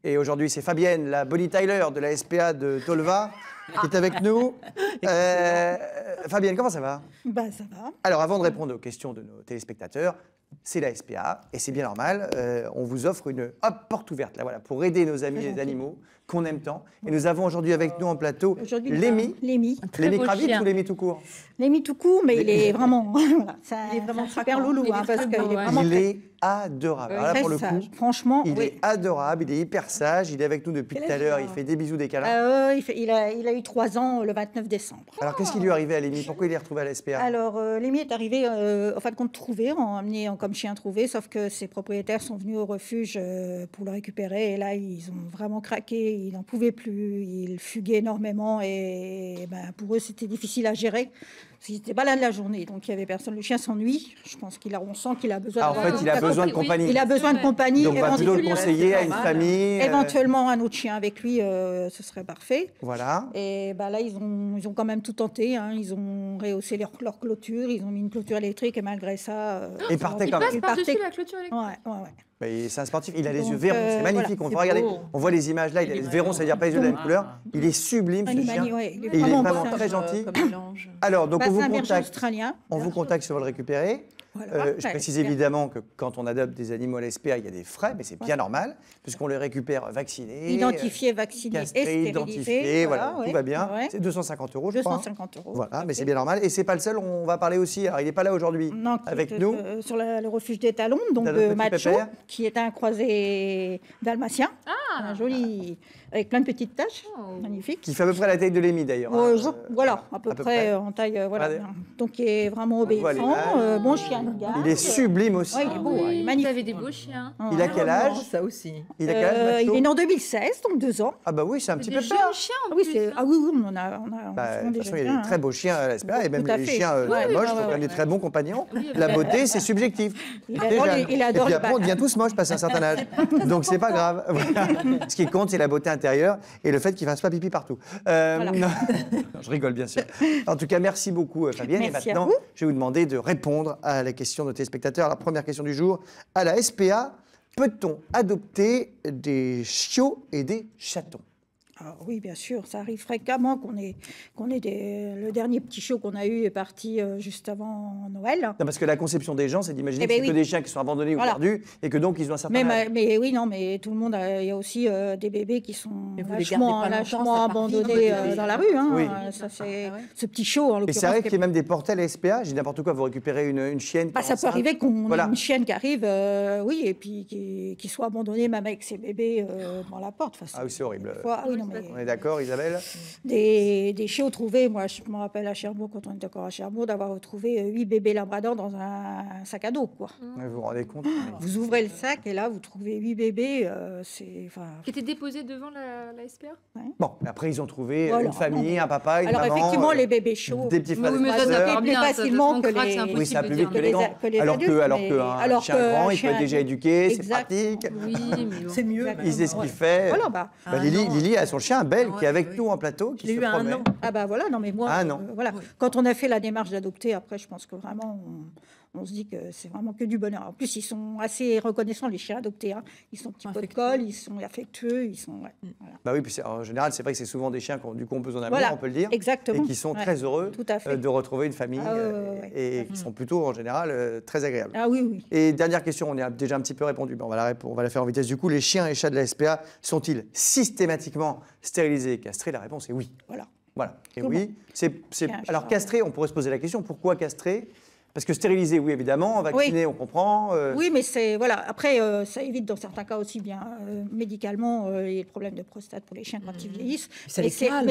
Et aujourd'hui, c'est Fabienne, la Bonnie Tyler de la SPA de Tolva, qui est avec nous. Fabienne, comment ça va? Bah, ça va. Alors, avant de répondre aux questions de nos téléspectateurs, c'est la SPA, et c'est bien normal, on vous offre une porte ouverte, là, voilà, pour aider nos amis les animaux qu'on aime tant. Et nous avons aujourd'hui avec nous en plateau Lémi. Lémi. Lémi Kravitz ou Lémi tout court? Lémi tout court, mais il est vraiment, voilà, Il est vraiment super loulou, hein, parce qu'il est vraiment Il est adorable. Alors là, très pour le coup, sage. Franchement, il est adorable, il est hyper sage, il est avec nous depuis tout à l'heure, il fait des bisous, des câlins. il a eu 3 ans le 29 décembre. Alors, qu'est-ce qui lui est arrivé à Lémi? Pourquoi il est retrouvé à la SPA? Alors, Lémi est arrivé, en fin de compte, amené comme chien trouvé, sauf que ses propriétaires sont venus au refuge pour le récupérer. Et là, ils ont vraiment craqué, ils n'en pouvaient plus, ils fuguaient énormément. Et ben, pour eux, c'était difficile à gérer. Ils étaient balades la journée, donc il n'y avait personne. Le chien s'ennuie. Je pense on sent qu'il a besoin. En fait, il a besoin de compagnie. Il a besoin de compagnie. Donc, on va plutôt le conseiller à une famille. Éventuellement, un autre chien avec lui, ce serait parfait. Voilà. Et ben là, ils ont quand même tout tenté. Hein. Ils ont rehaussé leur clôture, ils ont mis une clôture électrique, et malgré ça. Il partait quand même. Il passe par-dessus la clôture électrique. Ouais. C'est un sportif, il a les yeux verrons, c'est magnifique. Voilà, Regarder, on voit les images là, il a les verrons, c'est-à-dire pas les yeux de la même couleur. Il est sublime, ce chien. Ouais, il est vraiment très gentil. Alors, donc on vous contacte. Australien. On vous contacte si on veut le récupérer. Voilà. Je précise évidemment que quand on adopte des animaux à la SPA, il y a des frais, mais c'est bien normal, puisqu'on les récupère vaccinés, identifiés, vaccinés et stérilisés. Identifiés, voilà, tout va bien. Ouais. C'est 250 €, je crois. 250 €. Voilà, mais c'est bien normal. Et c'est pas le seul, on va parler aussi, alors il n'est pas là aujourd'hui avec nous. Sur le refuge des Talons, donc de Macho, qui est un croisé dalmatien, un joli, avec plein de petites taches, magnifique. Qui fait à peu près la taille de Lémi d'ailleurs. Voilà, à peu près en taille, voilà. Donc il est vraiment obéissant, bon chien. Il est sublime aussi. Ouais, il est beau, il est magnifique. Vous avez des beaux chiens. Il a quel âge? Ça aussi. Il a quel âge, Macho? Il est né en 2016, donc 2 ans. Ah bah oui, c'est un petit peu jeunes chiens en oui, plus. oui, on a de toute façon, il y a des très beaux chiens à la SPA, et même les chiens moches sont quand même des très bons compagnons. La beauté, c'est subjectif. Il adore et puis après, on devient tous moches passé un certain âge. Donc c'est pas grave. Ce qui compte, c'est la beauté intérieure et le fait qu'il ne fasse pas pipi partout. Non, je rigole bien sûr. En tout cas, merci beaucoup Fabienne. Merci et maintenant, je vais vous demander de répondre à la question de nos téléspectateurs. La première question du jour. À la SPA, peut-on adopter des chiots et des chatons? Alors, oui, bien sûr, ça arrive fréquemment le dernier petit chiot qu'on a eu est parti juste avant Noël. Non, parce que la conception des gens, c'est d'imaginer que c'est que des chiens qui sont abandonnés ou perdus et que donc ils ont un certain âge. Mais oui, non, mais tout le monde, il y a aussi des bébés qui sont lâchement abandonnés dans la rue. Hein. Oui. Ça, c'est ce petit chiot, en l'occurrence. Et c'est vrai qu'il y a même des portails à SPA, j'ai n'importe quoi, vous récupérez une chienne. Ça peut arriver qu'on ait une chienne qui arrive, oui, et puis qui soit abandonnée même avec ses bébés dans la porte. Ah oui, c'est horrible. On est d'accord, Isabelle? Des chiots trouvés. Moi, je me rappelle à Cherbourg, quand on était encore à Cherbourg, d'avoir retrouvé 8 bébés labradors dans un sac à dos, quoi. Vous vous rendez compte? Vous ouvrez le sac et là, vous trouvez 8 bébés. Qui étaient déposés devant la SPA? Bon, après, ils ont trouvé une famille, un papa, une maman. Alors, effectivement, les bébés chauds. Des petits frères et sœurs. Plus facilement que les... Oui, ça va plus vite que les grands. Alors qu'un chien grand, il peut être déjà éduqué, c'est pratique. Oui, mais c'est mieux. Il sait ce qu'il fait. Voilà, Lily a son chien Belle qui est avec nous en plateau, qui se promet. Un an. Ah bah voilà, non mais moi, voilà. Quand on a fait la démarche d'adopter, après je pense que vraiment on se dit que c'est vraiment que du bonheur. En plus, ils sont assez reconnaissants, les chiens adoptés. Hein. Ils sont petits pots de colle, ils sont affectueux, ils sont... voilà. Bah oui, puis en général, c'est vrai que c'est souvent des chiens qui ont, du coup, ont besoin d'amour, on peut le dire. Exactement. Et qui sont très heureux de retrouver une famille et qui sont plutôt, en général, très agréables. Ah oui, oui. Et dernière question, on y a déjà un petit peu répondu, mais on va la faire en vitesse. Du coup, les chiens et chats de la SPA sont-ils systématiquement stérilisés et castrés? La réponse est oui. Voilà. Et oui, alors castré, on pourrait se poser la question, pourquoi castré? Parce que stériliser, oui, évidemment, vacciner, on comprend. Oui, mais c'est... Voilà. Après, ça évite dans certains cas aussi bien médicalement les problèmes de prostate pour les chiens quand ils vieillissent. Mais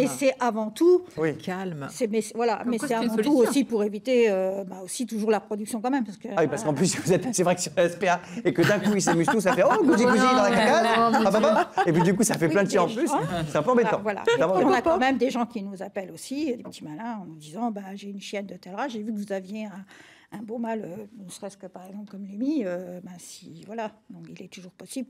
c'est avant tout... Calme. Mais c'est avant tout aussi pour éviter aussi toujours la production quand même. Parce qu'en plus, c'est vrai que sur la SPA, et que d'un coup, ils s'amusent tous, ça fait « Oh, gousi dans la cacasse !» Et puis du coup, ça fait plein de chiens en plus. C'est un peu embêtant. On a quand même des gens qui nous appellent aussi, des petits malins, en nous disant « J'ai une chienne de tel âge, j'ai vu que vous aviez un beau mâle, ne serait-ce que par exemple comme Lémi, si voilà, donc il est toujours possible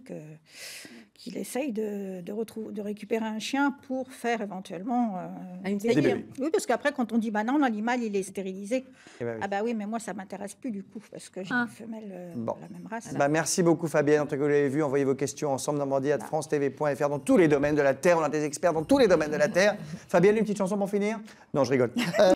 qu'il essaye de récupérer un chien pour faire éventuellement une des bébés. Oui, parce qu'après quand on dit non, l'animal il est stérilisé, Eh ben oui. ah bah oui, mais moi ça m'intéresse plus du coup parce que j'ai une femelle de la même race. Merci beaucoup Fabienne, en tout cas vous l'avez vu, envoyez vos questions ensemble normandie@francetv.fr dans tous les domaines de la Terre, on a des experts dans tous les domaines de la Terre. Fabienne, une petite chanson pour finir? Non, je rigole.